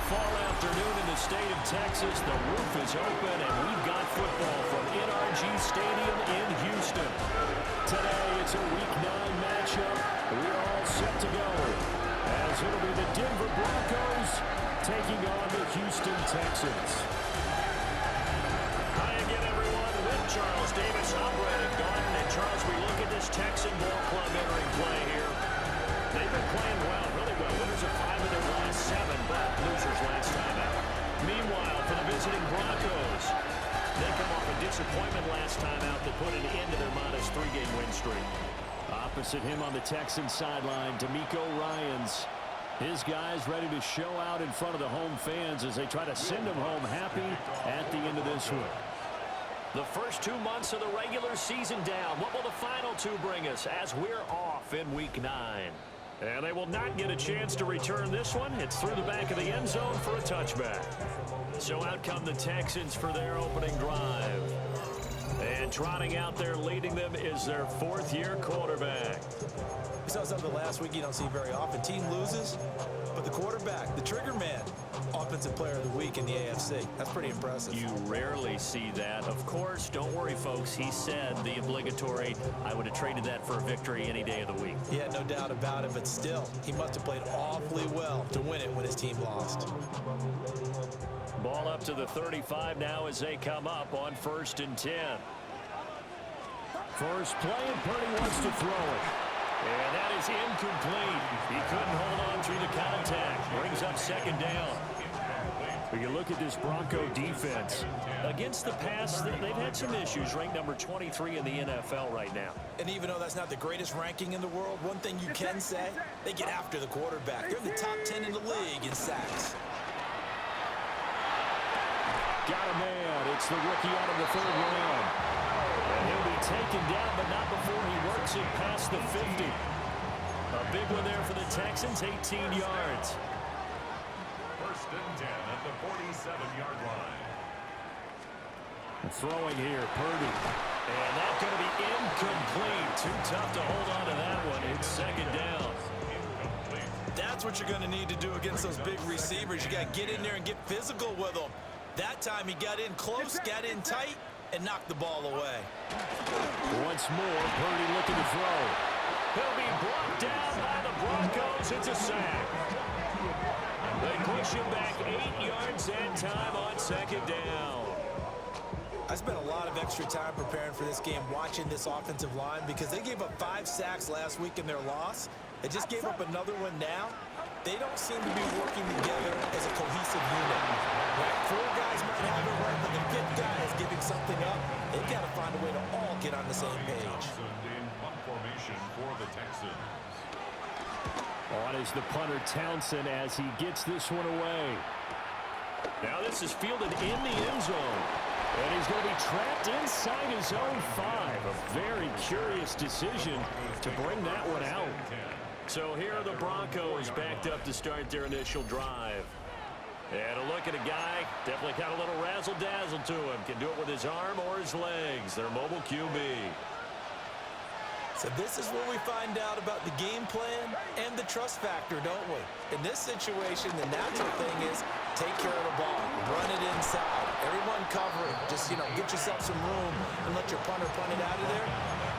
fall afternoon in the state of Texas. The roof is open, and we've got football from NRG Stadium in Houston. Today, it's a Week 9 matchup. We're all set to go, as it'll be the Denver Broncos taking on the Houston Texans. Hi again, everyone. With Charles Davis, I'm Brandon Gaudin. And Charles, we look at this Texan ball club entering play here. They've been playing well, really well. Winners of 5 of their last 7, but losers last time out. Meanwhile, for the visiting Broncos, they come off a disappointment last time out that put an end to their modest 3-game win streak. Opposite him on the Texans sideline, DeMeco Ryans. His guys ready to show out in front of the home fans as they try to send them home happy at the end of this one. The first 2 months of the regular season down. What will the final 2 bring us as we're off in Week 9? And they will not get a chance to return this one. It's through the back of the end zone for a touchback. So out come the Texans for their opening drive. And trotting out there leading them is their 4th-year quarterback. We saw something last week you don't see very often. Team loses, but the quarterback, the trigger man, offensive player of the week in the AFC. That's pretty impressive. You rarely see that. Of course, don't worry, folks. He said the obligatory, I would have traded that for a victory any day of the week. Yeah, no doubt about it, but still, he must have played awfully well to win it when his team lost. Ball up to the 35 now as they come up on 1st and 10. First play, and Purdy wants to throw it. And that is incomplete. He couldn't hold on through the contact. Brings up 2nd down. When you look at this Bronco defense, against the pass, they've had some issues. Ranked number 23 in the NFL right now. And even though that's not the greatest ranking in the world, one thing you can say, they get after the quarterback. They're in the top 10 in the league in sacks. Got a man. It's the rookie out of the 3rd round. And he'll be taken down, but not before he works it past the 50. A big one there for the Texans, 18 yards. 1st and 10 at the 47-yard line. Throwing here, Purdy. And that's going to be incomplete. Too tough to hold on to that one. It's 2nd down. That's what you're going to need to do against those big receivers. You got to get in there and get physical with them. That time he got in close, got in tight, and knocked the ball away. Once more, Purdy looking to throw. He'll be brought down by the Broncos. It's a sack. They push him back 8 yards that time on 2nd down. I spent a lot of extra time preparing for this game, watching this offensive line, because they gave up 5 sacks last week in their loss. They just gave up another one now. They don't seem to be working together as a cohesive unit. Right? 4 guys might have it right, but the 5th guy is giving something up. They've got to find a way to all get on the same page. In punt formation for the Texans. On is the punter Townsend as he gets this one away. Now this is fielded in the end zone. And he's going to be trapped inside his own 5. A very curious decision to bring that one out. So here are the Broncos backed up to start their initial drive. And a look at a guy, definitely got a little razzle-dazzle to him. Can do it with his arm or his legs. Their mobile QB. So this is where we find out about the game plan and the trust factor, don't we? In this situation, the natural thing is take care of the ball, run it inside. Everyone covering. Just, get yourself some room and let your punter punt it out of there.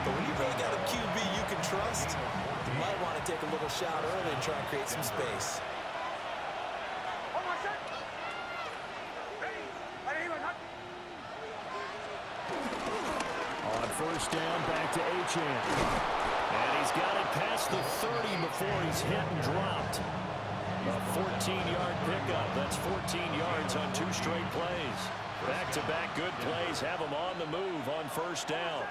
But when you really got a QB you can trust, you might want to take a little shot early and try and create some space. On 1st down, back to Achane. And he's got it past the 30 before he's hit and dropped. A 14-yard pickup. That's 14 yards on 2 straight plays. Back-to-back good plays have him on the move on 1st down.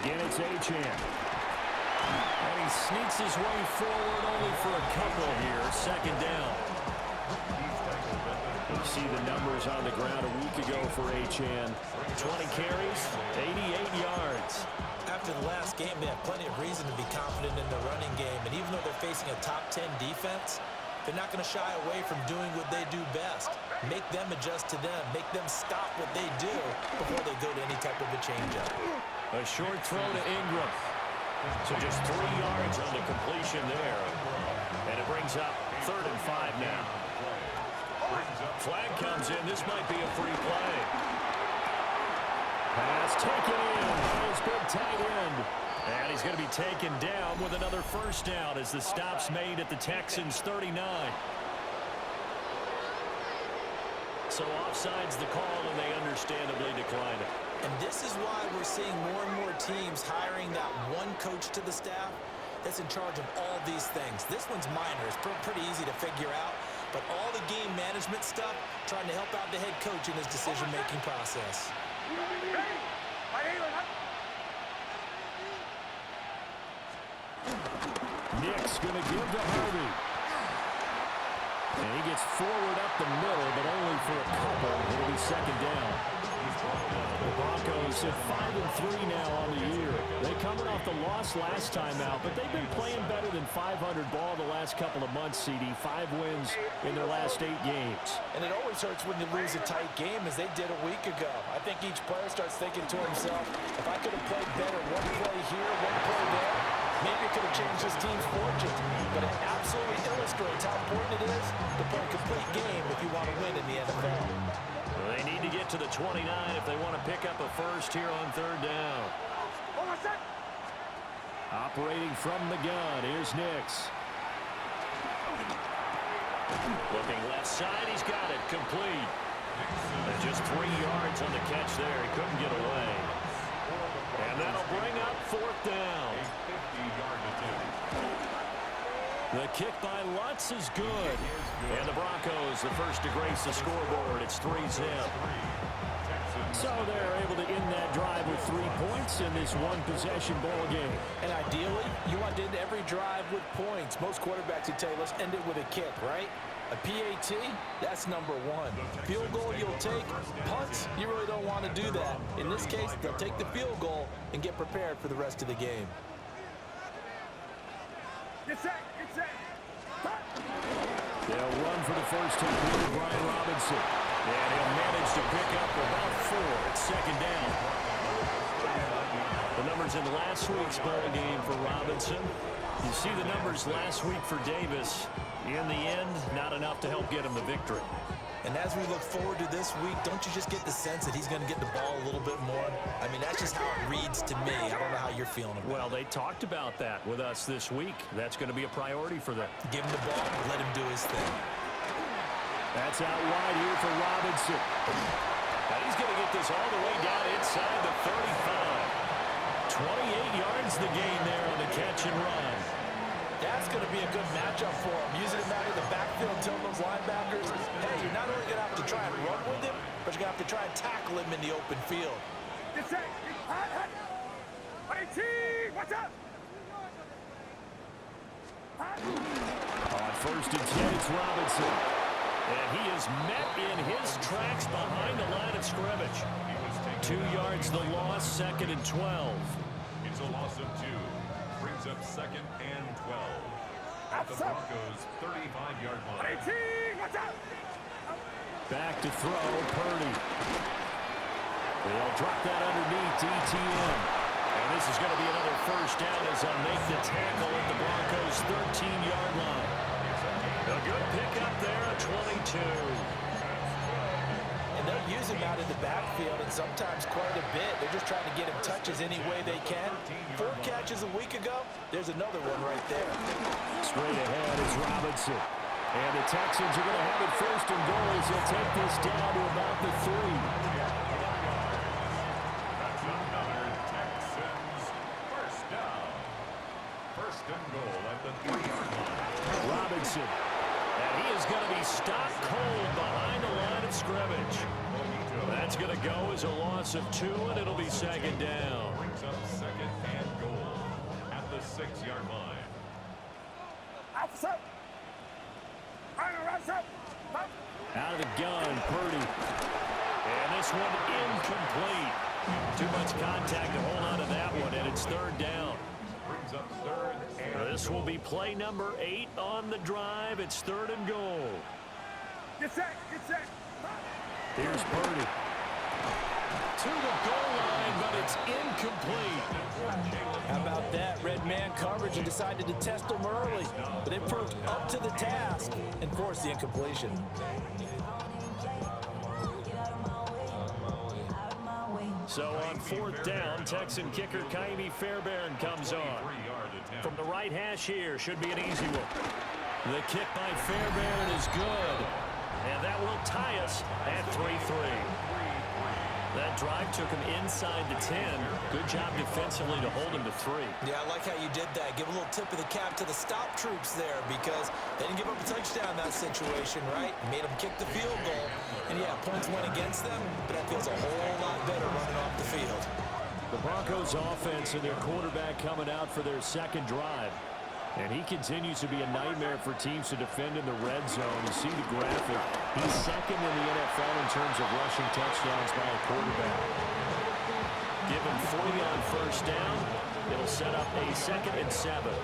Again, it's Achane. And he sneaks his way forward only for a couple here. 2nd down. You see the numbers on the ground a week ago for Achane. 20 carries, 88 yards. After the last game, they have plenty of reason to be confident in the running game. And even though they're facing a top 10 defense, they're not going to shy away from doing what they do best. Make them adjust to them. Make them stop what they do before they go to any type of a changeup. A short throw to Ingram. So just 3 yards on the completion there. And it brings up 3rd and 5 now. Flag comes in. This might be a free play. Pass taken in by his big tight end. And he's going to be taken down with another first down as the stop's made at the Texans' 39. So offside's the call, and they understandably declined it. And this is why we're seeing more and more teams hiring that one coach to the staff that's in charge of all these things. This one's minor. It's pretty easy to figure out. But all the game management stuff, trying to help out the head coach in his decision-making process. Nick's going to give to Harvey. And he gets forward up the middle, but only for a couple. It'll be 2nd down. The Broncos at 5-3 now on the year. They coming off the loss last time out, but they've been playing better than 500 ball the last couple of months, CD. 5 wins in their last 8 games. And it always hurts when you lose a tight game, as they did a week ago. I think each player starts thinking to himself, if I could have played better one play here, one play there, maybe it could have changed this team's fortunes. But it absolutely illustrates how important it is to play a complete game if you want to win in the NFL. They need to get to the 29 if they want to pick up a first here on 3rd down. Operating from the gun, here's Nix. Looking left side, he's got it, complete. And just 3 yards on the catch there, he couldn't get away. And that'll bring up 4th down. The kick by Lutz is good. And the Broncos, the first to grace the scoreboard. It's 3-0. So they're able to end that drive with 3 points in this one-possession ball game. And ideally, you want to end every drive with points. Most quarterbacks would tell you, let's end it with a kick, right? A PAT, that's number 1. Field goal you'll take. Punts, you really don't want to do that. In this case, they'll take the field goal and get prepared for the rest of the game. They'll run for the first time with Brian Robinson. And he'll manage to pick up about 4. It's 2nd down. The numbers in last week's ball game for Robinson. You see the numbers last week for Davis. In the end, not enough to help get him the victory. And as we look forward to this week, don't you just get the sense that he's going to get the ball a little bit more? I mean, that's just how it reads to me. I don't know how you're feeling about it. Well, they talked about that with us this week. That's going to be a priority for them. Give him the ball, let him do his thing. That's out wide here for Robinson. And he's going to get this all the way down inside the 35. 28 yards the gain there on the catch and run. That's going to be a good matchup for him. Using him out of the backfield, telling those linebackers, hey, you're not only going to have to try and run with him, but you're going to have to try and tackle him in the open field. On 1st and 10, it's Robinson. And he is met in his tracks behind the line of scrimmage. 2 yards the loss, 2nd and 12. It's a loss of 2. Brings up 2nd and 12. At the Broncos' 35-yard line. Back to throw, Purdy. They'll drop that underneath to ETN. And this is going to be another first down as they'll make the tackle at the Broncos' 13-yard line. A good pickup there at 22. And they'll use him out in the backfield, and sometimes quite a bit. They're just trying to get him touches any way they can. 4 catches a week ago. There's another one right there. Straight ahead is Robinson. And the Texans are going to have it 1st and goal as they'll take this down to about the 3. That's another Texans first down. 1st and goal at the 3-yard line. Robinson. And he is going to be stopped cold behind the line of scrimmage. That's going to go as a loss of 2, and it'll be 2nd down. Brings up 2nd and goal at the 6-yard line. Out of the gun, Purdy. And this one incomplete. Too much contact to hold on to that one, and it's third down. Brings up third and This will be play number 8 on the drive. It's 3rd and goal. Get set, get set. Here's Purdy. To the goal line, but it's incomplete. How about that? Red man coverage and decided to test them early. But they proved up to the task and forced the incompletion. So on 4th down, Texan kicker Kaimi Fairbairn comes on. 3-yard attempt. From the right hash here, should be an easy one. The kick by Fairbairn is good. And that will tie us at 3-3. That drive took him inside the 10. Good job defensively to hold him to 3. Yeah, I like how you did that. Give a little tip of the cap to the stop troops there because they didn't give up a touchdown in that situation, right? Made them kick the field goal. And, yeah, points went against them, but that feels a whole lot better running off the field. The Broncos offense and their quarterback coming out for their second drive. And he continues to be a nightmare for teams to defend in the red zone. You see the graphic. He's second in the NFL in terms of rushing touchdowns by a quarterback. Give him 40 on first down. It'll set up a 2nd and 7.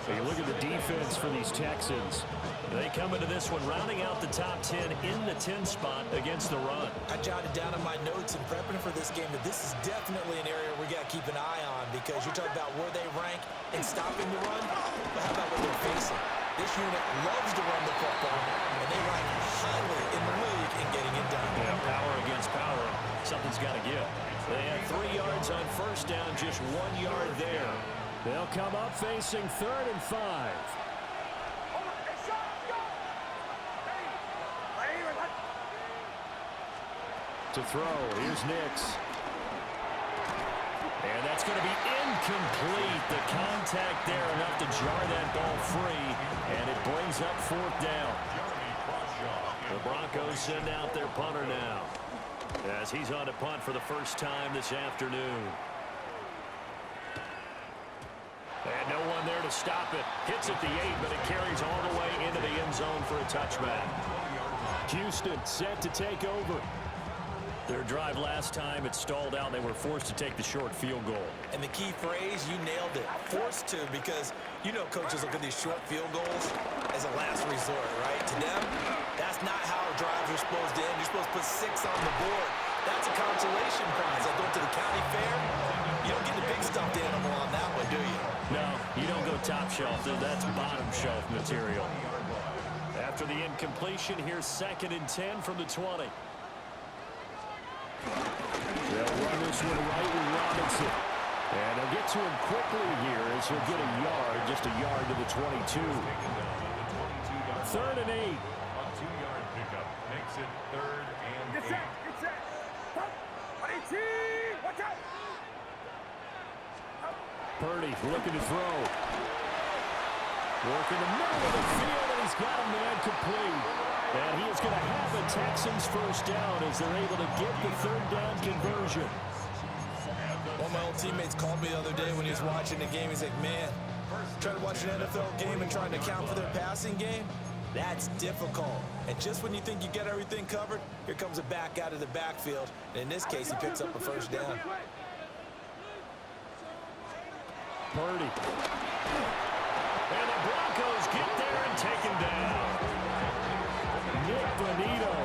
So you look at the defense for these Texans. They come into this one rounding out the top 10 in the 10 spot against the run. I jotted down in my notes in prepping for this game that this is definitely an area we got to keep an eye on because you're talking about where they rank in stopping the run, but how about what they're facing? This unit loves to run the football, and they rank highly in the league in getting it done. Yeah, power against power. Something's got to give. They had 3 yards on first down, just 1 yard there. They'll come up facing 3rd and 5. To throw, here's Nix. And that's going to be incomplete. The contact there enough to jar that ball free, and it brings up 4th down. The Broncos send out their punter now as he's on to punt for the first time this afternoon. And no one there to stop it. Hits at the 8, but it carries all the way into the end zone for a touchback. Houston set to take over. Their drive last time, it stalled out. They were forced to take the short field goal. And the key phrase, you nailed it. Forced to, because you know coaches look at these short field goals as a last resort, right? To them, that's not how drives are supposed to end. You're supposed to put 6 on the board. That's a consolation prize. Like going to the county fair, you don't get the big stuffed animal on that one, do you? No, you don't go top shelf. That's bottom shelf material. After the incompletion, here's 2nd and 10 from the 20. They'll run this one right with Robinson. And they'll get to him quickly here as he'll get a yard, just a yard to the 22. 3rd and 8. A 2-yard pickup makes it 3rd and 8. Get set, get set. Watch out. Purdy looking to throw. Working the middle of the field, and he's got a man complete. And he is going to have the Texans first down as they're able to get the 3rd down conversion. One of my old teammates called me the other day when he was watching the game. He's like, man, trying to watch an NFL game and trying to account for their passing game, that's difficult. And just when you think you get everything covered, here comes a back out of the backfield. And in this case, he picks up a first down. Purdy. And the Broncos get there and take him down. Nick Bonito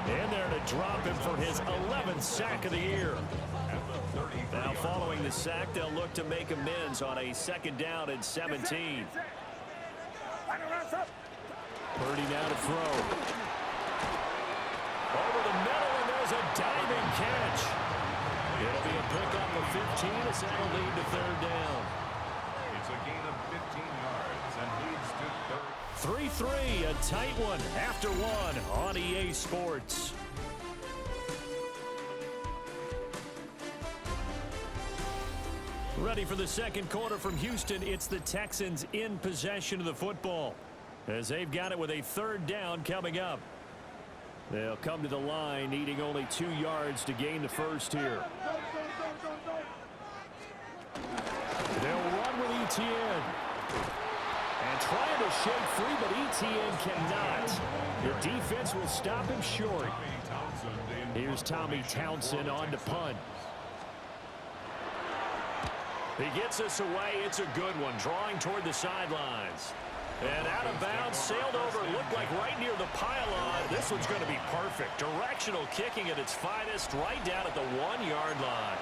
in there to drop him for his 11th sack of the year. Now following the sack, they'll look to make amends on a 2nd down and 17. Purdy now to throw. Over the middle, and there's a diving catch. It'll be a pickup of 15 as that'll lead to 3rd down. It's a gain of 15 yards and leads to 3rd. 3-3, a tight one after 1 on EA Sports. Ready for the second quarter from Houston. It's the Texans in possession of the football as they've got it with a 3rd down coming up. They'll come to the line needing only 2 yards to gain the first here. They'll run with Etienne. And trying to shake free, but ETN cannot. The defense will stop him short. Here's Tommy Townsend on to punt. He gets us away. It's a good one, drawing toward the sidelines. And out of bounds, sailed over, looked like right near the pylon. This one's going to be perfect. Directional kicking at its finest, right down at the 1-yard line.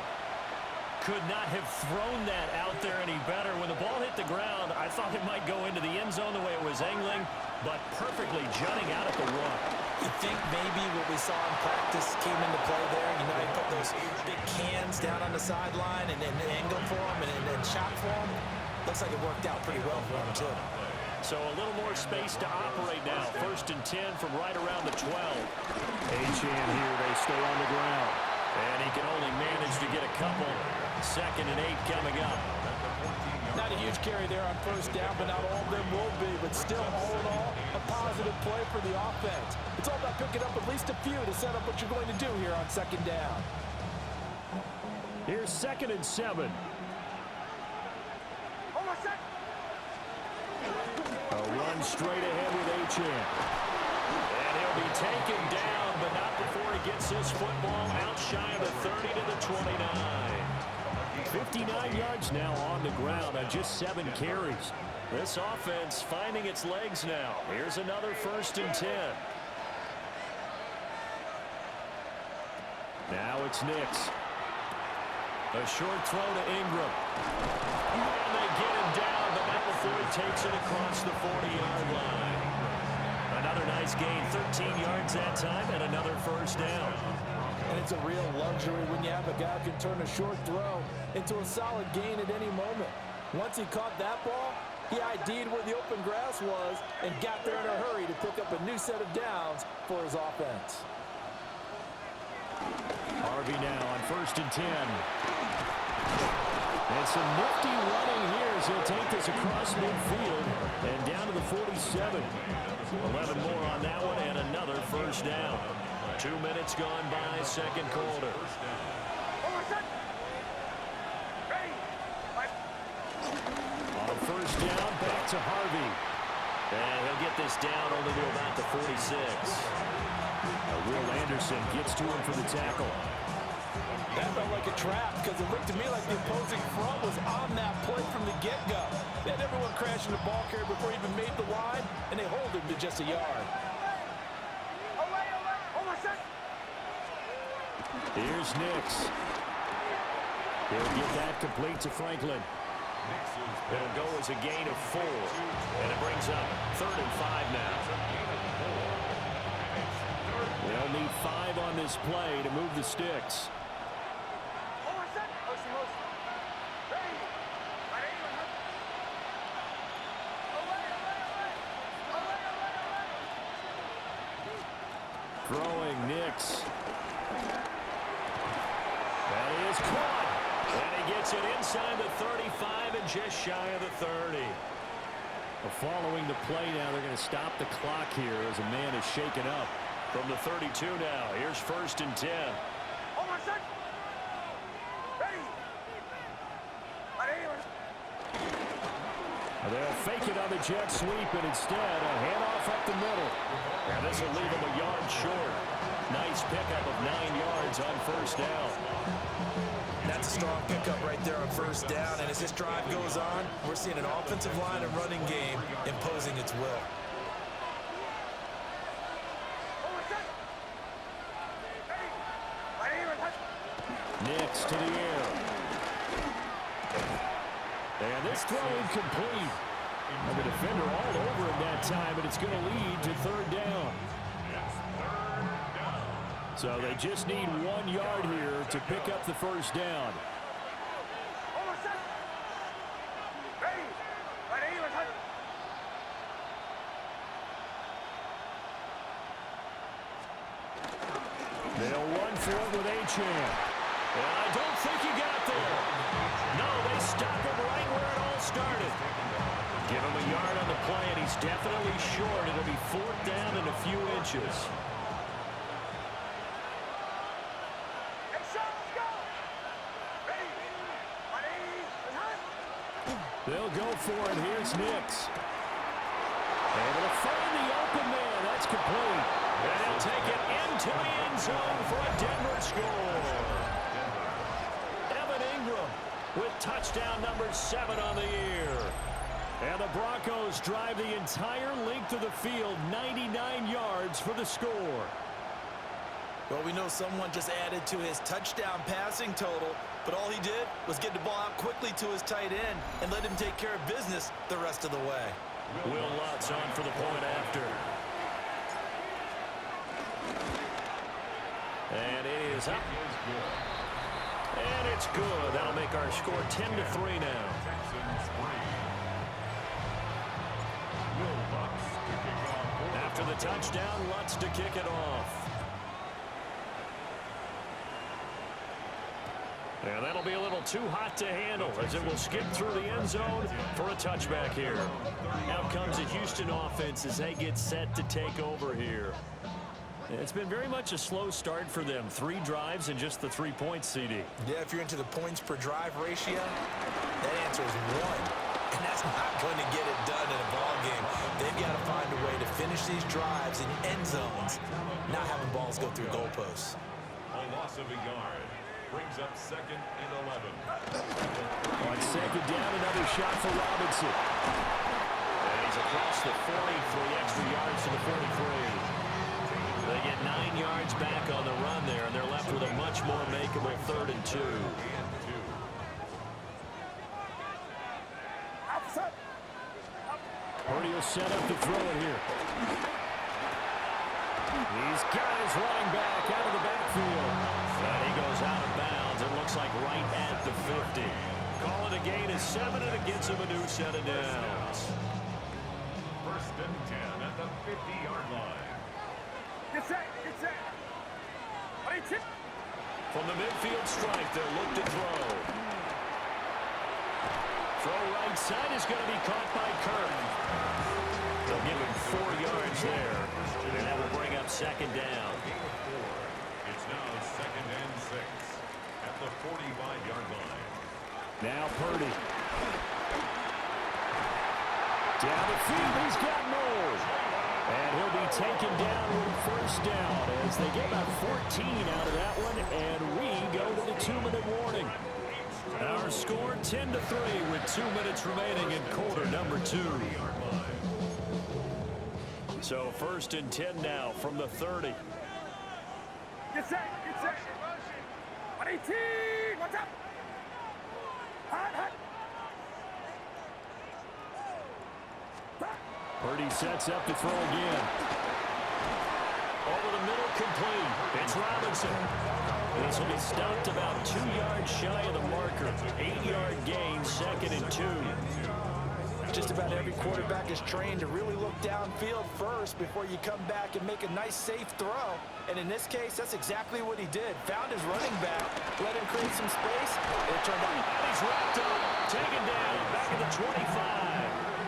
Could not have thrown that out there any better. When the ball hit the ground, I thought it might go into the end zone the way it was angling, but perfectly jutting out at the 1. You think maybe what we saw in practice came into play there? You know, he put those big cans down on the sideline and angled for him and shot for him. Looks like it worked out pretty well for him, too. So a little more space to operate now. 1st and 10 from right around the 12. Achane here, they stay on the ground. And he can only manage to get a couple. 2nd and 8 coming up. Not a huge carry there on 1st down, but not all of them will be. But still, all in all, a positive play for the offense. It's all about picking up at least a few to set up what you're going to do here on 2nd down. Here's 2nd and 7. A run straight ahead with Achane. And he'll be taken down, but not before he gets his football out shy of the 30 to the 29. 59 yards now on the ground on just 7 carries. This offense finding its legs now. Here's another 1st and 10. Now it's Nix. A short throw to Ingram. And they get him down, but not before he takes it across the 40-yard line. Another nice gain, 13 yards that time, and another 1st down. And it's a real luxury when you have a guy who can turn a short throw into a solid gain at any moment. Once he caught that ball, he ID'd where the open grass was and got there in a hurry to pick up a new set of downs for his offense. Harvey now on 1st and 10. And some nifty running here as he'll take this across midfield and down to the 47. 11 more on that one and another 1st down. 2 minutes gone by, 2nd quarter. On 1st down, back to Harvey. And he'll get this down only to about the 46. Will Anderson gets to him for the tackle. That felt like a trap because it looked to me like the opposing front was on that play from the get-go. They had everyone crashing the ball carrier before he even made the line, and they hold him to just a yard. Here's Nix. He'll get that complete to Franklin. It'll go as a gain of 4. And it brings up 3rd and 5 now. They'll need 5 on this play to move the sticks. Throwing Nix. That is caught. And he gets it inside the 35 and just shy of the 30. Well, following the play now, they're going to stop the clock here as a man is shaken up. From the 32 now, here's 1st and 10. They'll fake it on the jet sweep, and instead a handoff up the middle. And this will leave him a yard short. Nice pickup of 9 yards on 1st down. That's a strong pickup right there on 1st down, and as this drive goes on, we're seeing an offensive line and running game imposing its will. Nix to the air. And this throw incomplete. And the defender all over him that time, but it's going to lead to 3rd down. So they just need 1 yard here to pick up the 1st down. They'll run for it with Achane. And I don't think he got there. No, they stop him right where it all started. Give him a yard on the play, and he's definitely short. It'll be 4th down and a few inches. They'll go for it. Here's Nix. It's complete. And he'll take it into the end zone for a Denver score. Evan Ingram with touchdown number 7 on the year. And the Broncos drive the entire length of the field, 99 yards for the score. Well, we know someone just added to his touchdown passing total, but all he did was get the ball out quickly to his tight end and let him take care of business the rest of the way. Will Lutz on for the point after. And it is up. And it's good. That'll make our score 10-3 now. After the touchdown, Lutz to kick it off. And that'll be a little too hot to handle as it will skip through the end zone for a touchback here. Now comes the Houston offense as they get set to take over here. It's been very much a slow start for them. 3 drives and just the 3 points, CD. Yeah, if you're into the points per drive ratio, that answer is 1. And that's not going to get it done in a ball game. They've got to find a way to finish these drives in end zones, not having balls go through goalposts. A loss of a yard brings up 2nd and 11. On 2nd down, another shot for Robinson. And he's across the 40, 3 extra yards to the 43. They get 9 yards back on the run there, and they're left with a much more makeable 3rd and 2. Purdy will set up to throw it here. He's got his running back out of the backfield. And he goes out of bounds. It looks like right at the 50. Call it a gain of 7, and it gets him a new set of downs. 1st and 10 at the 50-yard line. Get set, get set. From the midfield stripe, they'll look to throw. Throw right side is going to be caught by Kirk. They'll give him 4 yards there, and that will bring up 2nd down. It's now 2nd and 6 at the 45-yard line. Now Purdy. Down the field, he's got more. And he'll be taken down with 1st down as they get about 14 out of that one, and we go to the 2-minute warning. Our score 10-3 with 2 minutes remaining in quarter number 2. So 1st and 10 now from the 30. Get set, get set. 118, what's up? Hot, hot. Purdy sets up to throw again. Over the middle, complete. It's Robinson. This will be stopped about 2 yards shy of the marker. 8-yard gain, 2nd and 2. Just about every quarterback is trained to really look downfield first before you come back and make a nice, safe throw. And in this case, that's exactly what he did. Found his running back, let him create some space, and it turned out. And he's wrapped up, taken down, back at the 25.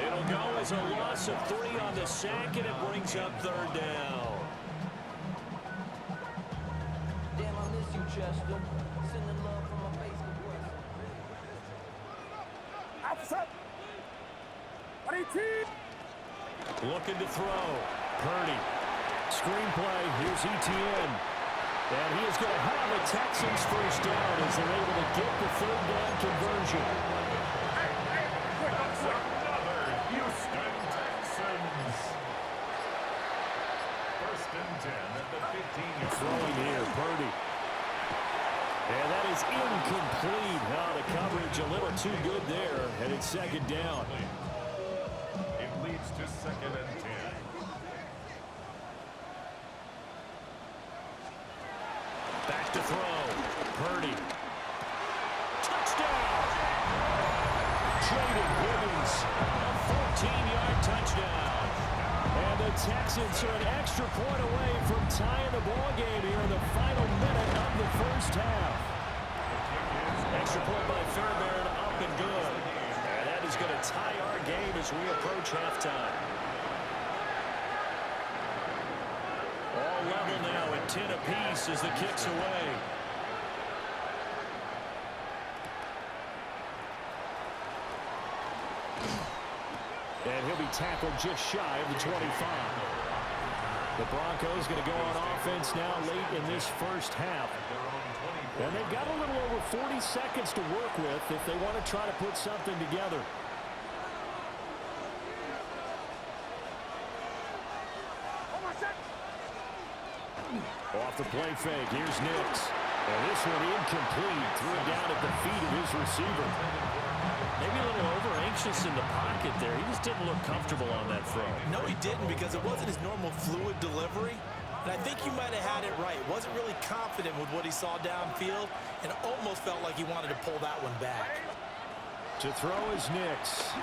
It'll go as a loss of 3 on the sack, and it brings up 3rd down. Damn, I miss you, Chester. Sending love from my Facebook west. Outside. 118. Looking to throw. Purdy. Screenplay. Here's ETN. And he is going to have a Texans 1st down as they're able to get the 3rd down conversion. Another Houston Texans. 1st and 10 at the 15-yard line. Throwing here, Purdy. And that is incomplete. The coverage a little too good there, and it's 2nd down. It leads to 2nd and 10. Back to throw. Purdy. Touchdown! Traded Higgins. A 14-yard touchdown. And the Texans are an extra point away from tying the ball game here in the final minute of the 1st half. Extra point by Fairbairn, up and good. And that is going to tie our game as we approach halftime. All level now at 10 apiece as the kick's away. And he'll be tackled just shy of the 25. The Broncos going to go on offense now late in this first half. And they've got a little over 40 seconds to work with if they want to try to put something together. Off the play fake, here's Nix. And this one incomplete, threw it down at the feet of his receiver. Maybe a little over-anxious in the pocket there. He just didn't look comfortable on that throw. No, he didn't, because it wasn't his normal fluid delivery. And I think you might have had it right. Wasn't really confident with what he saw downfield and almost felt like he wanted to pull that one back. To throw is Nix.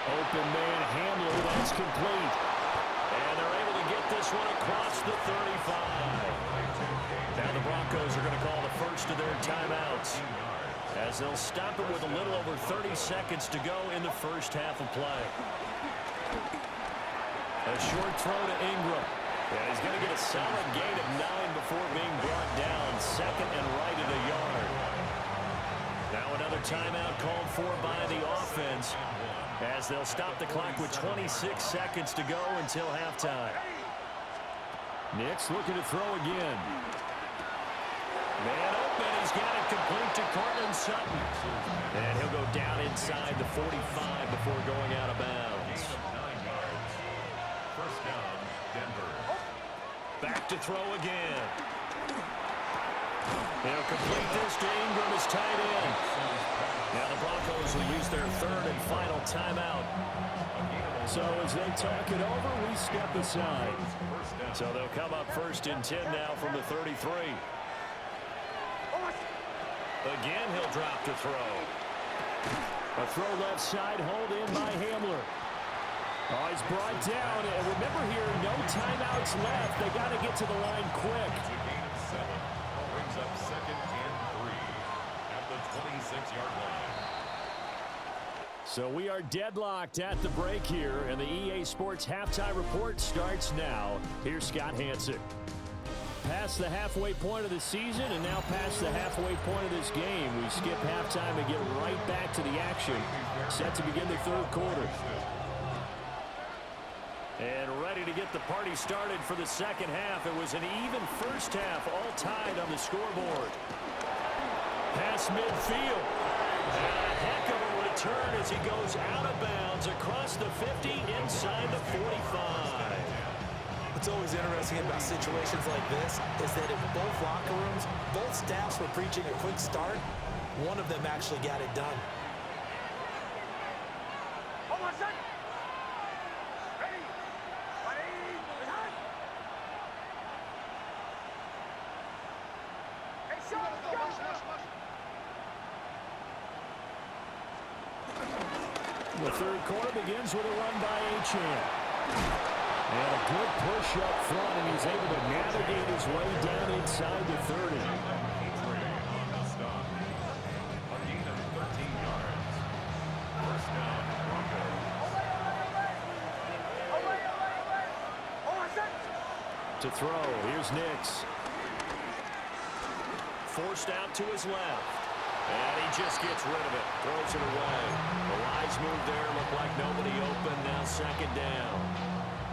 Open man Hamler, that's complete. And they're able to get this one across the 35. Now the Broncos are going to call the first of their timeouts, as they'll stop it with a little over 30 seconds to go in the first half of play. A short throw to Ingram. Yeah, he's going to get a solid gain of 9 before being brought down. Second and right at a yard. Now another timeout called for by the offense, as they'll stop the clock with 26 seconds to go until halftime. Nix looking to throw again. Man open, he's got it complete to Cortland Sutton. And he'll go down inside the 45 before going out of bounds. First down, Denver. Back to throw again. They'll complete this to Ingram as tight end. Now the Broncos will use their third and final timeout. So as they talk it over, we step aside. So they'll come up first and 10 now from the 33. Again, he'll drop to throw. A throw left side, hold in by Hamler. Oh, he's brought down. And remember here, no timeouts left. They got to get to the line quick. A gain of 7. Brings up second and 3 at the 26-yard line. So we are deadlocked at the break here, and the EA Sports Halftime Report starts now. Here's Scott Hansen. Past the halfway point of the season and now past the halfway point of this game. We skip halftime and get right back to the action. Set to begin the third quarter. And ready to get the party started for the second half. It was an even first half, all tied on the scoreboard. Pass midfield. And a heck of a return as he goes out of bounds across the 50 inside the 45. What's always interesting about situations like this is that in both locker rooms, both staffs were preaching a quick start. One of them actually got it done. Hold on a second. Ready. Ready. Behind. Hey, shot. Go. The third quarter begins with a run by Achane. And a good push up front, and he's able to navigate his way down inside the 30. On the stop. A gain of 13 yards. First down, Broncos. Hold on a second. To throw, here's Nix. Forced out to his left. And he just gets rid of it. Throws it away. The wise move there. Looked like nobody open. Now second down.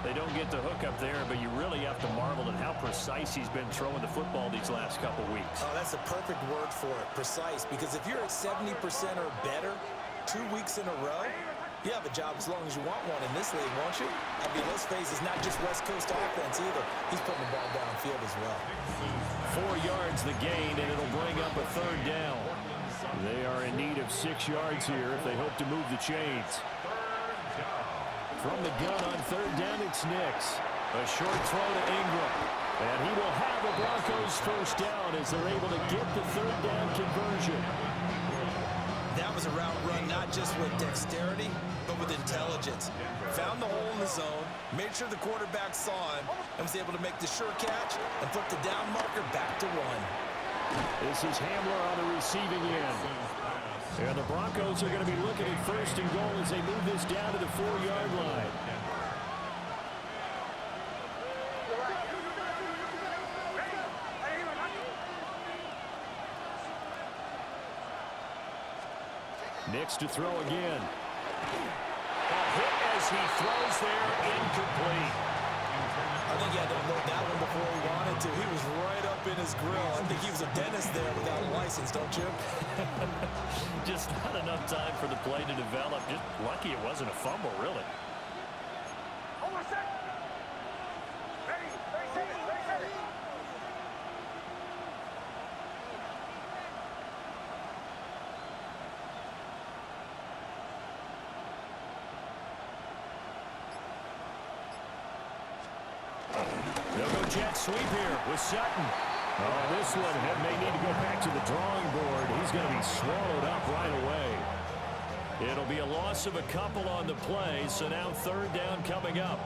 They don't get the hook up there, but you really have to marvel at how precise he's been throwing the football these last couple weeks. Oh, that's a perfect word for it, precise, because if you're at 70% or better 2 weeks in a row, you have a job as long as you want one in this league, won't you? I mean, let's face it, it's not just West Coast offense either. He's putting the ball downfield as well. 4 yards the gain, and it'll bring up a third down. They are in need of 6 yards here if they hope to move the chains. From the gun on third down, it's Nix. A short throw to Ingram. And he will have the Broncos first down as they're able to get the third down conversion. That was a route run not just with dexterity, but with intelligence. Found the hole in the zone, made sure the quarterback saw him, and was able to make the sure catch and put the down marker back to 1. This is Hamler on the receiving end. And the Broncos are going to be looking at first and goal as they move this down to the 4-yard line. Nix to throw again. A hit as he throws there, incomplete. I think he had to load that one before he wanted to. He was right up in his grill. I think he was a dentist there without a license, don't you? Just not enough time for the play to develop. Just lucky it wasn't a fumble, really. Almost set. Ready. 30 seconds. 30 seconds. They'll go jet sweep here with Sutton. Oh, this one may need to go back to the drawing board. He's going to be swallowed up right away. It'll be a loss of a couple on the play, so now third down coming up.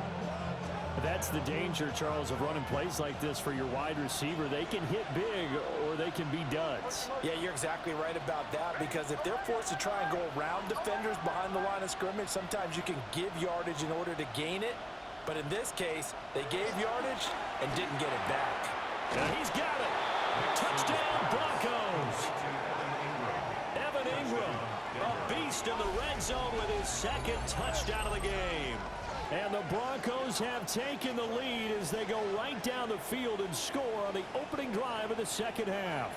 That's the danger, Charles, of running plays like this for your wide receiver. They can hit big or they can be duds. Yeah, you're exactly right about that, because if they're forced to try and go around defenders behind the line of scrimmage, sometimes you can give yardage in order to gain it. But in this case, they gave yardage and didn't get it back. And he's got it. Touchdown, Broncos. Evan Ingram, a beast in the red zone with his second touchdown of the game. And the Broncos have taken the lead as they go right down the field and score on the opening drive of the second half.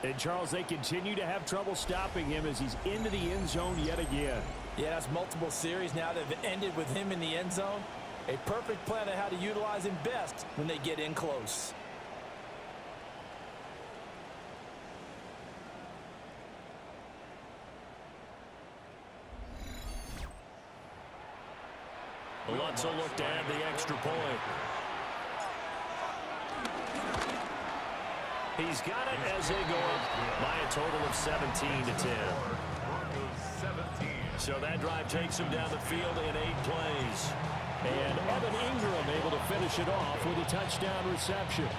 And, Charles, they continue to have trouble stopping him as he's into the end zone yet again. Yeah, that's multiple series now that have ended with him in the end zone. A perfect plan on how to utilize him best when they get in close. Lutz will look to add the extra point. He's got it as they go up by a total of 17-10. So that drive takes him down the field in 8 plays. And Evan Ingram able to finish it off with a touchdown reception.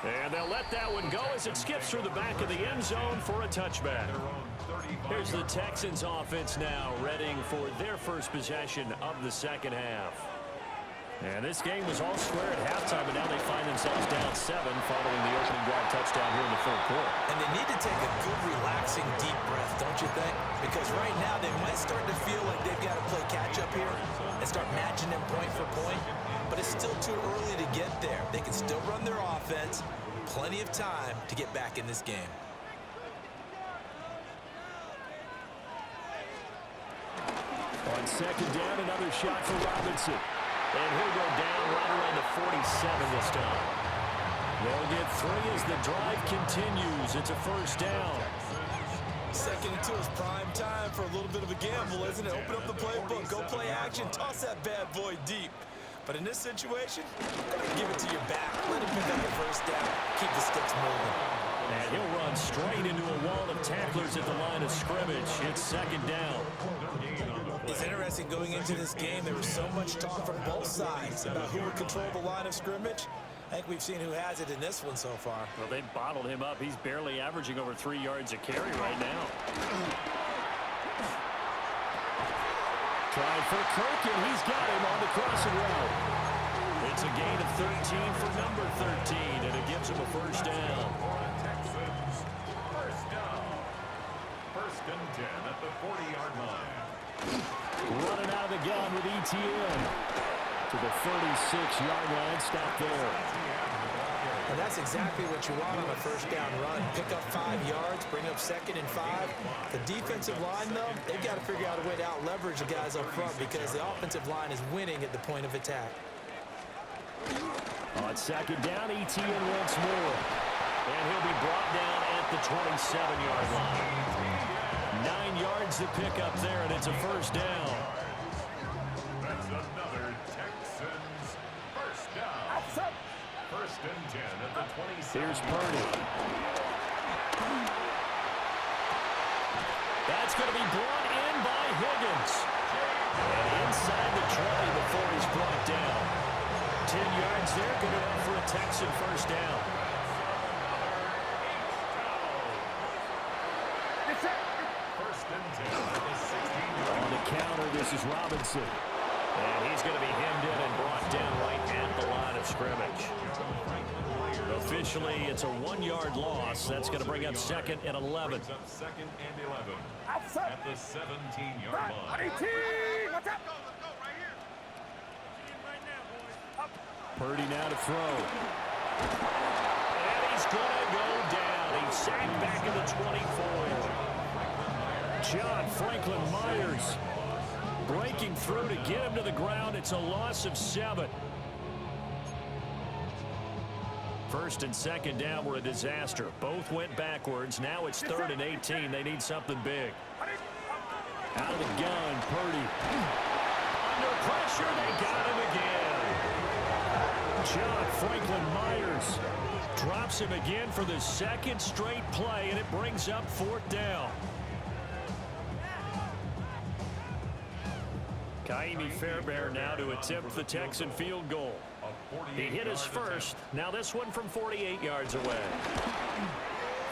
And they'll let that one go as it skips through the back of the end zone for a touchback. Here's the Texans offense now, readying for their first possession of the second half. And this game was all square at halftime, and now they find themselves down 7 following the opening drive touchdown here in the third quarter. And they need to take a good, relaxing, deep breath, don't you think? Because right now they might start to feel like they've got to play catch-up here and start matching them point for point. But it's still too early to get there. They can still run their offense. Plenty of time to get back in this game. On second down, another shot for Robinson. And he'll go down right around the 47 this time. They'll get 3 as the drive continues. It's a first down. Second and 2 is prime time for a little bit of a gamble, isn't it? Open up the playbook, go play action, toss that bad boy deep. But in this situation, give it to your back. Let him pick up the first down. Keep the sticks moving. And he'll run straight into a wall of tacklers at the line of scrimmage. It's second down. It's interesting going into this game. There was so much talk from both sides about who would control the line of scrimmage. I think we've seen who has it in this one so far. Well, they bottled him up. He's barely averaging over 3 yards a carry right now. Trying for Kirk, and he's got him on the crossing route. It's a gain of 13 for number 13, and it gives him a first down. Texans, first down. First and 10 at the 40-yard line. Running out of the gun with ETN to the 36-yard line. Stop there. And that's exactly what you want on a first down run. Pick up 5 yards, bring up second and 5. The defensive line, though, they've got to figure out a way to out-leverage the guys up front because the offensive line is winning at the point of attack. On second down, ETN once more. And he'll be brought down at the 27-yard line. 9 yards to pick up there, and it's a first down. That's another Texans first down. First and 10 at the 27. Here's Purdy. That's going to be brought in by Higgins. And inside the 20 before he's brought down. 10 yards there, good enough for a Texan first down. First and 10 at the 16-yard. On the counter, this is Robinson. And he's going to be hemmed in and brought down right at the line of scrimmage. Officially, it's a 1-yard loss. That's going to bring up 2nd and 11. Brings up 2nd and 11 Outside. at the 17-yard line. 18. What's up? Purdy now to throw. And he's going to go down. He's sacked back at the 24. John Franklin Myers breaking through to get him to the ground. It's a loss of 7. 1st and 2nd down were a disaster. Both went backwards. Now it's 3rd and 18. They need something big. Out of the gun, Purdy. Under pressure, they got him again. John Franklin Myers drops him again for the 2nd straight play, and it brings up 4th down. Kaimi Fairbairn now to attempt the Texan field goal. He hit his first. Now this one from 48 yards away.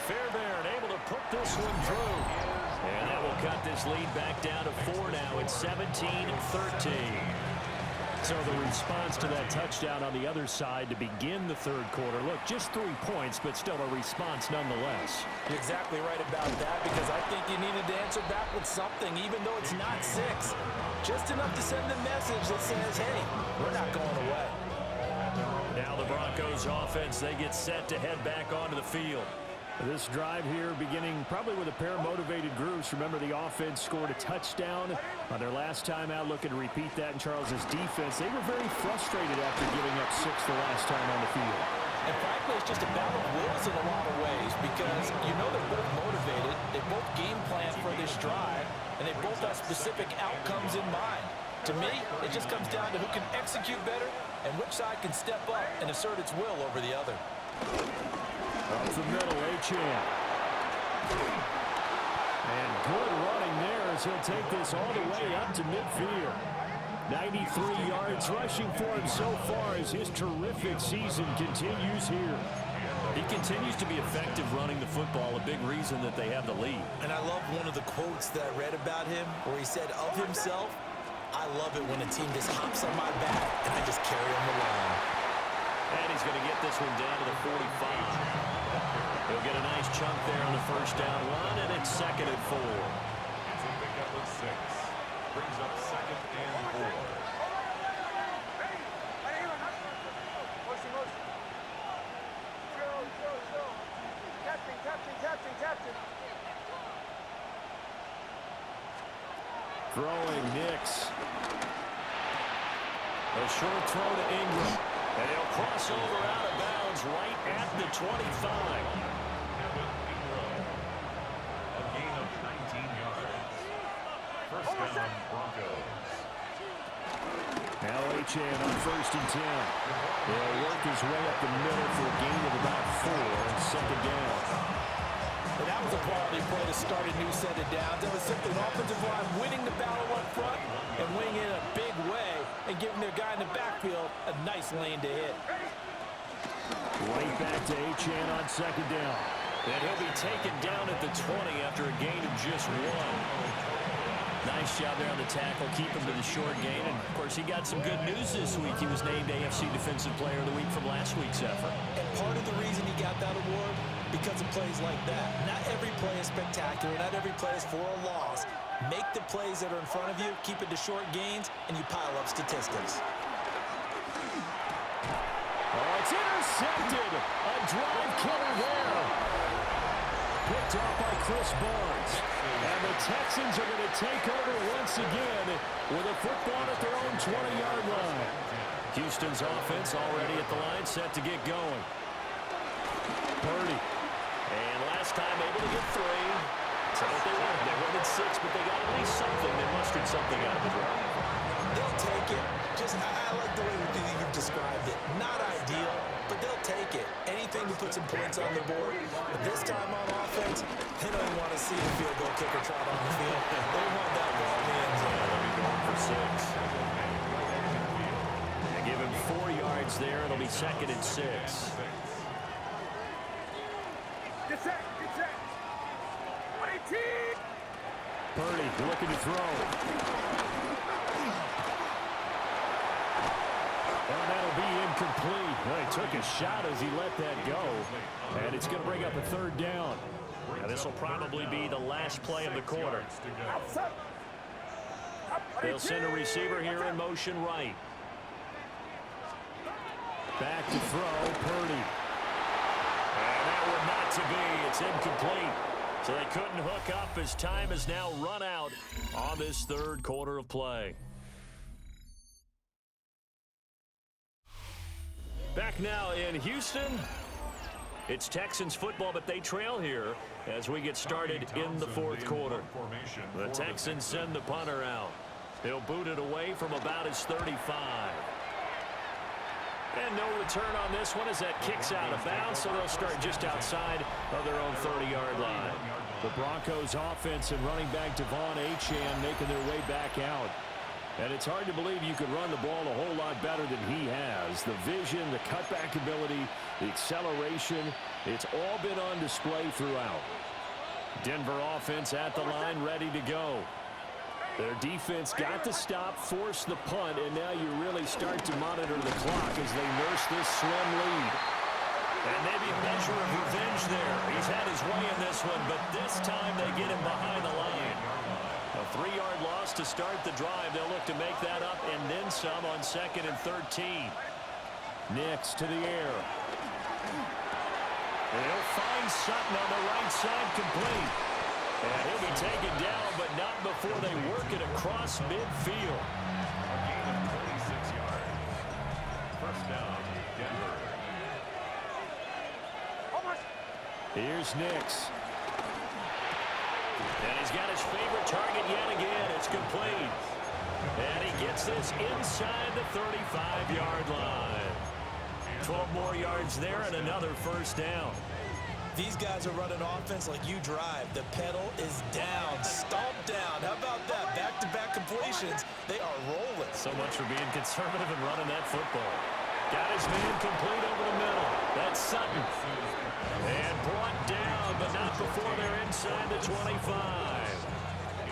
Fairbairn able to put this one through. And that will cut this lead back down to 4 now. It's 17-13. So the response to that touchdown on the other side to begin the 3rd quarter. Look, just 3 points, but still a response nonetheless. You're exactly right about that, because I think you needed to answer back with something, even though it's not 6. Just enough to send a message that says, hey, we're not going away. Now the Broncos offense, they get set to head back onto the field. This drive here beginning probably with a pair of motivated groups. Remember, the offense scored a touchdown on their last time out, looking to repeat that in Charles's defense. They were very frustrated after giving up 6 the last time on the field. And frankly, it's just a battle of wills in a lot of ways, because you know they're both motivated, they both game plan for this drive, and they both have specific outcomes in mind. To me, it just comes down to who can execute better and which side can step up and assert its will over the other. Up the middle, Achane. And good running there as he'll take this all the way up to midfield. 93 yards rushing for him so far as his terrific season continues here. He continues to be effective running the football, a big reason that they have the lead. And I love one of the quotes that I read about him where he said of himself, I love it when a team just hops on my back and I just carry them along. And he's going to get this one down to the 45. He'll get a nice chunk there on the 1st down run, and it's 2nd and 4. It's a pickup of 6. Brings up 2nd and 4. Throwing Nix. A short throw to Ingram. And he'll cross over out of bounds right at the 25. A gain of 19 yards. 1st down, Broncos. Now Achane on 1st and 10. He'll work his way up the middle for a gain of about 4 and 2nd down. But that was a quality play to start a new set of downs. That was simply an offensive line winning the battle up front and winning it in a big way and giving their guy in the backfield a nice lane to hit. Right back to Achane on 2nd down. And he'll be taken down at the 20 after a gain of just 1. Nice job there on the tackle, keep him to the short gain. And, of course, he got some good news this week. He was named AFC Defensive Player of the Week from last week's effort. And part of the reason he got that award, because of plays like that. Not every play is spectacular. Not every play is for a loss. Make the plays that are in front of you, keep it to short gains, and you pile up statistics. Oh, it's intercepted. A drive killer there. Picked off by Chris Barnes. And the Texans are going to take over once again with a football at their own 20-yard line. Houston's offense already at the line, set to get going. Purdy. And last time able to get 3. That's what they wanted. They wanted 6, but they got at least something. They mustered something out of the drive. They'll take it. I like the way you've described it. Not ideal, but they'll take it. Anything to put some points on the board. But this time on offense, they don't want to see the field goal kicker trot on the field. They want that ball in the end zone. They'll be going for 6. They give him 4 yards there. It'll be 2nd and 6. Get set, get set. 18. Purdy looking to throw. And that'll be incomplete. Well, he took a shot as he let that go, and it's going to bring up a third down. Now, this will probably be the last play of the quarter. Outside. They'll send a receiver here in motion right. Back to throw, Purdy. And that one not to be. It's incomplete. So they couldn't hook up as time has now run out on this third quarter of play. Back now in Houston. It's Texans football, but they trail here as we get started in the fourth quarter. The Texans send the punter out. He'll boot it away from about his 35. And no return on this one as that kicks out of bounds, so they'll start just outside of their own 30-yard line. The Broncos offense and running back Devon Achane making their way back out. And it's hard to believe you could run the ball a whole lot better than he has. The vision, the cutback ability, the acceleration, it's all been on display throughout. Denver offense at the line, ready to go. Their defense got the stop, forced the punt, and now you really start to monitor the clock as they nurse this slim lead. And maybe a measure of revenge there. He's had his way in this one, but this time they get him behind the line. A 3-yard loss to start the drive. They'll look to make that up and then some on 2nd and 13. Nix to the air. And he'll find Sutton on the right side complete. And he'll be taken down, but not before they work it across midfield. A gain of 26 yards. First down, Denver. Here's Nix. And he's got his favorite target yet again. It's complete. And he gets this inside the 35-yard line. 12 more yards there and another first down. These guys are running offense like you drive. The pedal is down, stomped down. How about that? Back-to-back completions. They are rolling. So much for being conservative and running that football. Got his man complete over the middle. That's Sutton. And brought down, but not before they're inside the 25.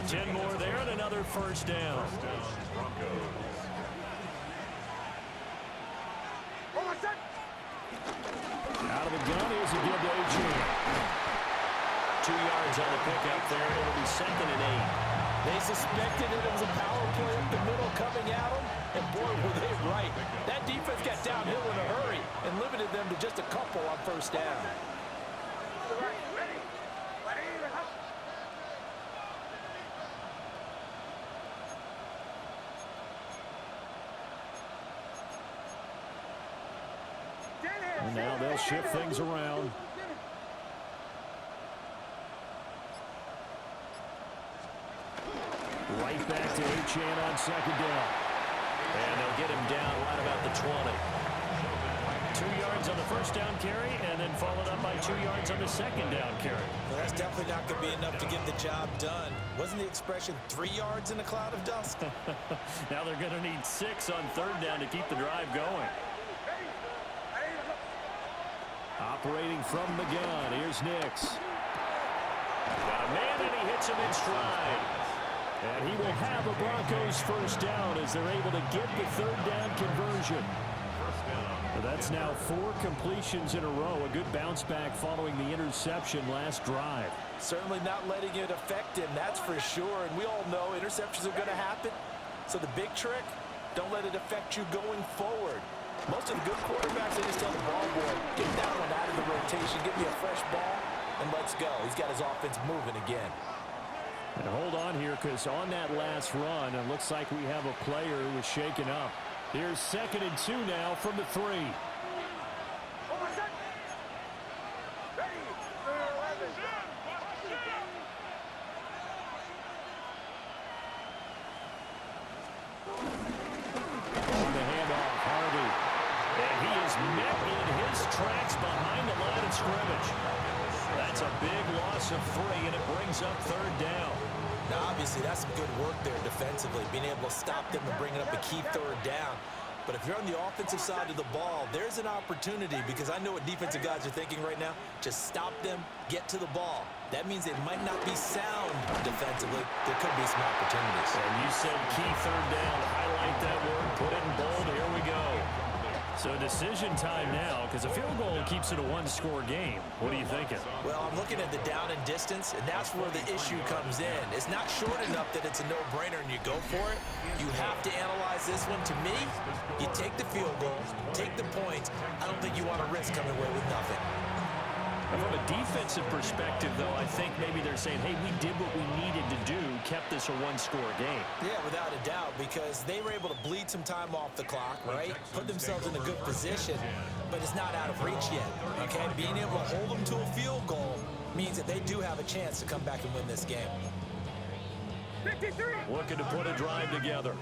10 more there and another first down. Out of the gun, here's a give to Achane. 2 yards on the pickup there. It'll be 2nd and 8. They suspected it was a power play up the middle coming at them, and boy, were they right. That defense got downhill in a hurry and limited them to just a couple on first down. And now they'll shift things around. Right back to Achane on 2nd down. And they'll get him down right about the 20. 2 yards on the first down carry, and then followed up by 2 yards on the 2nd down carry. Well, that's definitely not going to be enough to get the job done. Wasn't the expression 3 yards in a cloud of dust? Now they're going to need 6 on 3rd down to keep the drive going. Operating from the gun, here's Nix. Got a man, and he hits him in stride. And he will have a Broncos first down as they're able to get the 3rd down conversion. That's now 4 completions in a row. A good bounce back following the interception last drive. Certainly not letting it affect him, that's for sure. And we all know interceptions are going to happen. So the big trick, don't let it affect you going forward. Most of the good quarterbacks, they just tell the ball boy, get that one out of the rotation, give me a fresh ball, and let's go. He's got his offense moving again. And hold on here, because on that last run, it looks like we have a player who was shaken up. Here's 2nd and 2 now from the 3. On the handoff, Harvey. And he is met in his tracks behind the line of scrimmage. That's a big loss of 3, and it brings up 3rd down. Now, obviously, that's some good work there defensively, being able to stop them and bringing up a key 3rd down. But if you're on the offensive side of the ball, there's an opportunity, because I know what defensive guys are thinking right now. Just stop them, get to the ball. That means it might not be sound defensively. There could be some opportunities. And you said key 3rd down. Highlight that word, put it in bold. Here we go. So decision time now, because a field goal keeps it a one-score game. What are you thinking? Well, I'm looking at the down and distance, and that's where the issue comes in. It's not short enough that it's a no-brainer and you go for it. You have to analyze this one. To me, you take the field goal, take the points. I don't think you want to risk coming away with nothing. From a defensive perspective, though, I think maybe they're saying, hey, we did what we needed to do, kept this a one-score game. Yeah, without a doubt, because they were able to bleed some time off the clock, right? Put themselves in a good position, but it's not out of reach yet, okay? Being able to hold them to a field goal means that they do have a chance to come back and win this game. 53. Looking to put a drive together.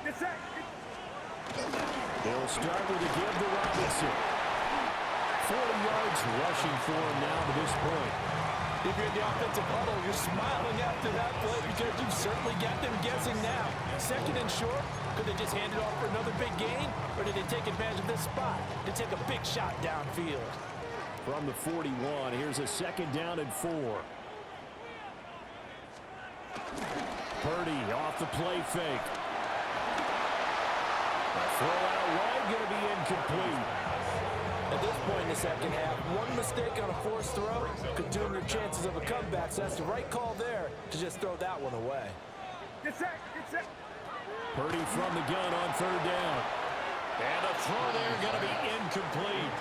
Get set. They'll start with a give to Robinson. 40 yards rushing for him now to this point. If you're in the offensive huddle, you're smiling after that play because you've certainly got them guessing now. Second and short, could they just hand it off for another big gain? Or did they take advantage of this spot to take a big shot downfield? From the 41, here's a second down and 4. Purdy off the play fake. Throw out wide, going to be incomplete. At this point in the second half, one mistake on a forced throw could doom your chances of a comeback. So that's the right call there to just throw that one away. Get set. Get set. Purdy from the gun on third down. And a throw there going to be incomplete.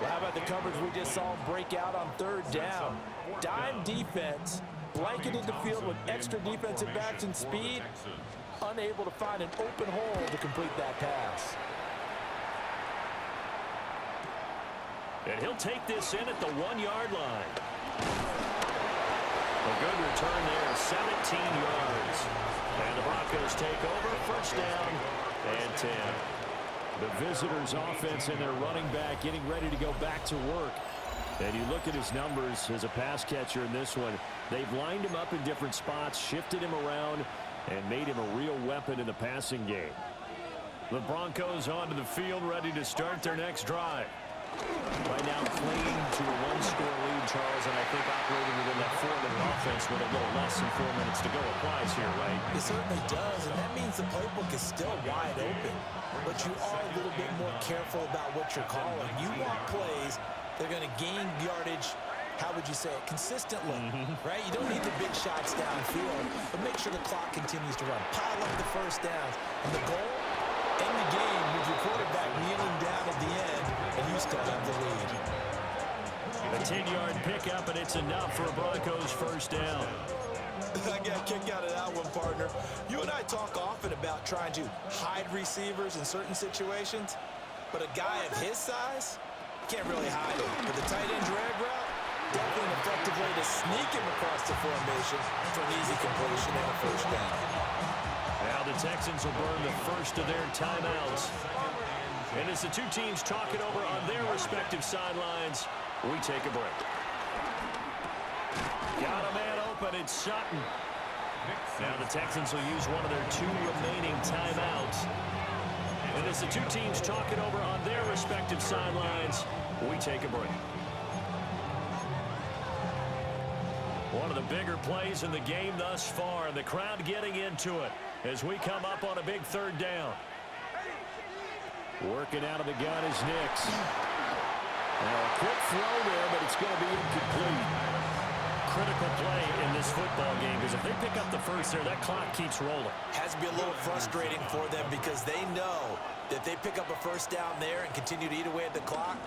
Well, how about the coverage we just saw break out on third down? Dime defense, blanketed the field with extra defensive backs and speed, unable to find an open hole to complete that pass. And he'll take this in at the 1-yard line. A good return there, 17 yards. And the Broncos take over, first down and 10. The visitors' offense and their running back getting ready to go back to work. And you look at his numbers as a pass catcher in this one. They've lined him up in different spots, shifted him around, and made him a real weapon in the passing game. The Broncos onto the field, ready to start their next drive. Right now clinging to a one-score lead, Charles, and I think operating within that 4-minute offense with a little less than 4 minutes to go applies here, right? It certainly does, and that means the playbook is still wide open. But you are a little bit more careful about what you're calling. You want plays that are going to gain yardage, how would you say it, consistently, right? You don't need the big shots downfield, but make sure the clock continues to run. Pile up the first downs. And the goal, end the game with your quarterback kneeling down at the end, and you still have the lead. A 10-yard pickup, and it's enough for a Broncos first down. I got a kick out of that one, partner. You and I talk often about trying to hide receivers in certain situations, but a guy of his size can't really hide him. But the tight end drag route, definitely an effective way to sneak him across the formation for an easy completion and a first down. Now the Texans will burn the first of their timeouts. And as the two teams talk it over on their respective sidelines, we take a break. Got a man open, it's Sutton. Now the Texans will use one of their 2 remaining timeouts. And as the two teams talk it over on their respective sidelines, we take a break. One of the bigger plays in the game thus far, and the crowd getting into it as we come up on a big third down. Working out of the gun is Nix. Now a quick throw there, but it's going to be incomplete. Critical play in this football game, because if they pick up the first there, that clock keeps rolling. Has to be a little frustrating for them because they know that they pick up a first down there and continue to eat away at the clock,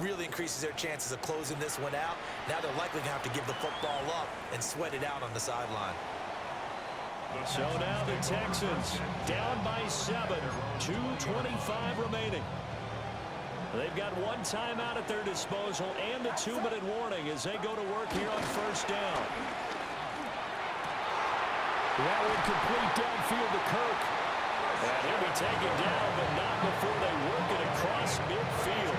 really increases their chances of closing this one out. Now they're likely going to have to give the football up and sweat it out on the sideline. So now the Texans down by 7, 2:25 remaining. They've got one timeout at their disposal and a 2-minute warning as they go to work here on first down. That one complete downfield to Kirk. And he'll be taken down, but not before they work it across midfield.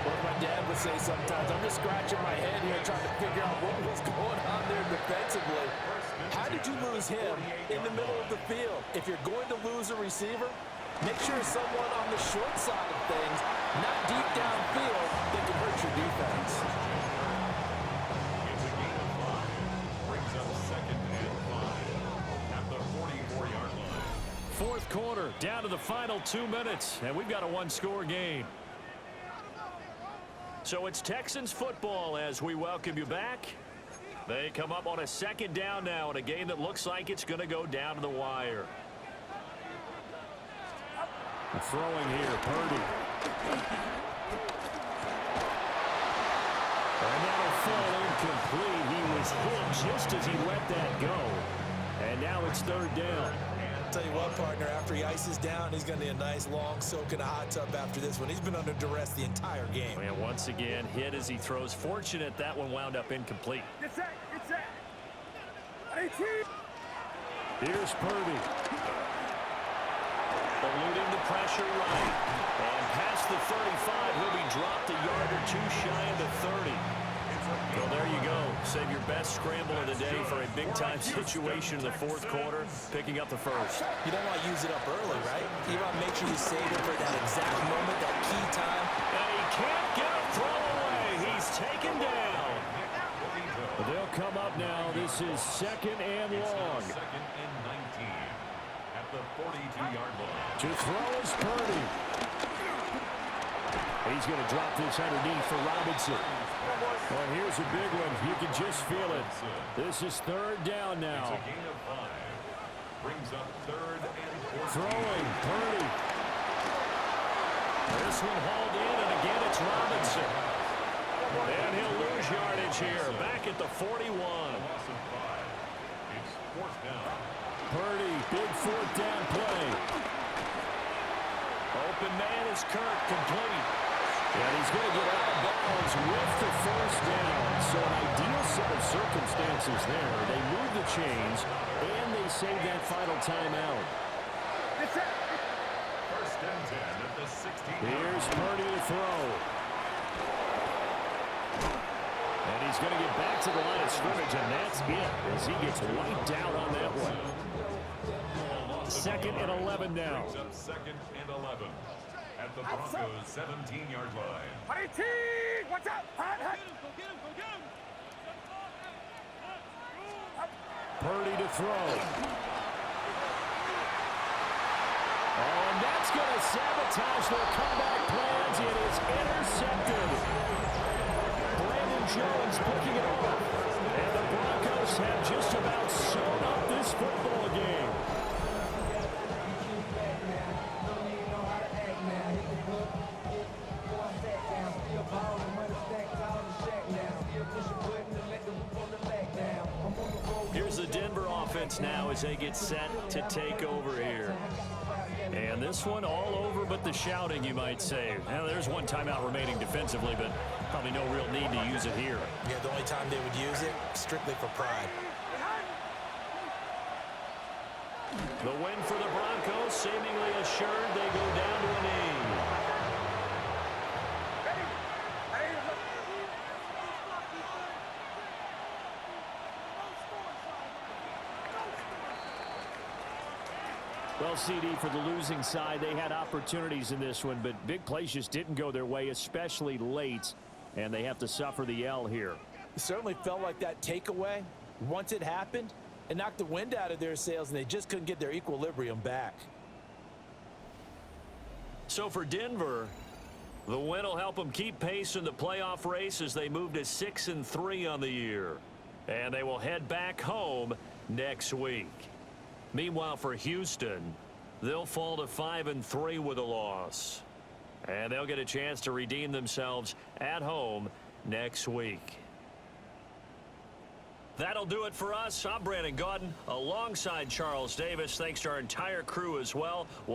What my dad would say sometimes, I'm just scratching my head here trying to figure out what was going on there defensively. How did you lose him in the middle of the field? If you're going to lose a receiver, make sure someone on the short side of things, not deep downfield, that can hurt your defense. It's a gain of 5. Brings up second and 5 at the 44-yard line. Down to the final 2 minutes, and we've got a one-score game. So it's Texans football as we welcome you back. They come up on a second down now in a game that looks like it's going to go down to the wire. Throwing here, Purdy. And that'll fall incomplete. He was hit just as he let that go. And now it's third down. I'll tell you what, partner, after he ices down, he's going to need a nice long soak in a hot tub after this one. He's been under duress the entire game. And once again, hit as he throws. Fortunate that one wound up incomplete. Get set. Get set. 18. Here's Purdy. Eluding the pressure right. And past the 35, he'll be dropped a yard or two shy of the 30. Well, there you go. Save your best scramble of the day for a big-time situation in the fourth quarter, picking up the first. You don't want to use it up early, right? You want to make sure you save it for that exact moment, that key time. And he can't get a throw away. He's taken down. They'll come up now. This is second and long. Second and 19 at the 42-yard line. To throw is Purdy. He's going to drop this underneath for Robinson. Well, here's a big one. You can just feel it. This is third down now. It's a gain of 5. Brings up third and 14. Throwing, Purdy. This one hauled in, and again it's Robinson. And he'll lose yardage here. Back at the 41. Loss of 5. It's fourth down. Purdy, big fourth down play. Open man is Kirk, complete. And he's going to get out of bounds with the first down. So an ideal set of circumstances there. They move the chains, and they save that final timeout. First and 10 at the 16. Here's Purdy to throw. And he's going to get back to the line of scrimmage, and that's it as he gets wiped out on that one. Second and 11 now. Brings up second and 11 at the Broncos' 17-yard line. 18. Watch out. Hot, hot. Purdy to throw. Oh, and that's going to sabotage their comeback plans. It is intercepted. Brandon Jones picking it off. And the Broncos have just about sewn up this football game. Here's the Denver offense now as they get set to take over here. And this one all over but the shouting, you might say. Now, there's one timeout remaining defensively, but probably no real need to use it here. Yeah, the only time they would use it, strictly for pride. The win for the Broncos, seemingly assured they go down to a knee. Well, CD, for the losing side, they had opportunities in this one, but big plays just didn't go their way, especially late, and they have to suffer the L here. It certainly felt like that takeaway, once it happened, it knocked the wind out of their sails, and they just couldn't get their equilibrium back. So for Denver, the win will help them keep pace in the playoff race as they move to 6-3 on the year. And they will head back home next week. Meanwhile, for Houston, they'll fall to 5-3 with a loss. And they'll get a chance to redeem themselves at home next week. That'll do it for us. I'm Brandon Gaudin alongside Charles Davis. Thanks to our entire crew as well.